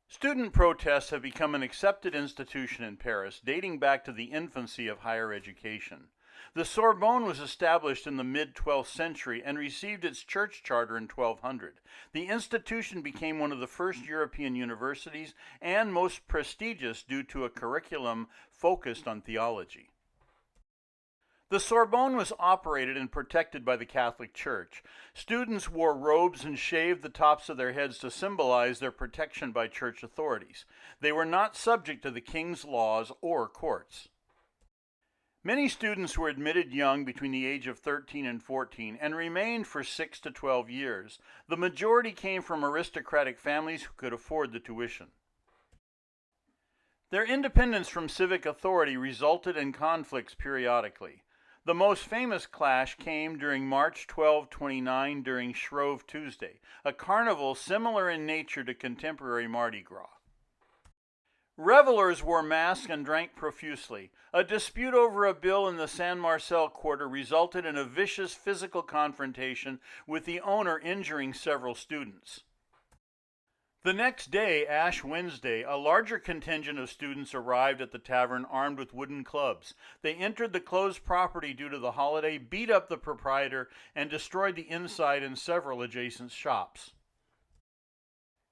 Student protests have become an accepted institution in Paris, dating back to the infancy of higher education. The Sorbonne was established in the mid-12th century and received its church charter in 1200. The institution became one of the first European universities and most prestigious due to a curriculum focused on theology. The Sorbonne was operated and protected by the Catholic Church. Students wore robes and shaved the tops of their heads to symbolize their protection by church authorities. They were not subject to the king's laws or courts. Many students were admitted young, between the age of 13 and 14, and remained for 6 to 12 years. The majority came from aristocratic families who could afford the tuition. Their independence from civic authority resulted in conflicts periodically. The most famous clash came during March 1229 during Shrove Tuesday, a carnival similar in nature to contemporary Mardi Gras. Revelers wore masks and drank profusely. A dispute over a bill in the Saint Marcel quarter resulted in a vicious physical confrontation, with the owner injuring several students. The next day, Ash Wednesday, a larger contingent of students arrived at the tavern armed with wooden clubs. They entered the closed property due to the holiday, beat up the proprietor, and destroyed the inside and several adjacent shops.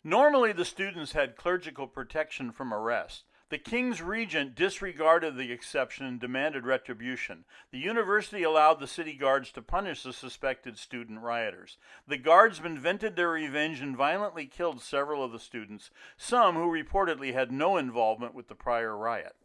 Normally, the students had clerical protection from arrest. The king's regent disregarded the exception and demanded retribution. The university allowed the city guards to punish the suspected student rioters. The guardsmen vented their revenge and violently killed several of the students, some who reportedly had no involvement with the prior riot.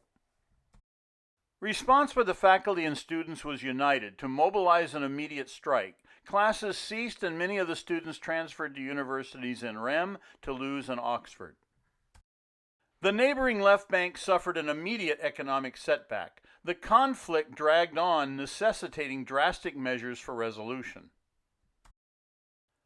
Response by the faculty and students was united to mobilize an immediate strike. Classes ceased and many of the students transferred to universities in Reims, Toulouse, and Oxford. The neighboring left bank suffered an immediate economic setback. The conflict dragged on, necessitating drastic measures for resolution.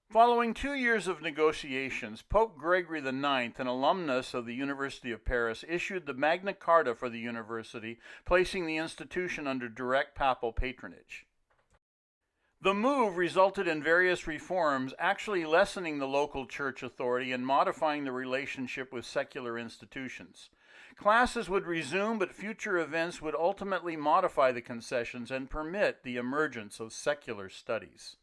Following 2 years of negotiations, Pope Gregory IX, an alumnus of the University of Paris, issued the Magna Carta for the university, placing the institution under direct papal patronage. The move resulted in various reforms, actually lessening the local church authority and modifying the relationship with secular institutions. Classes would resume, but future events would ultimately modify the concessions and permit the emergence of secular studies.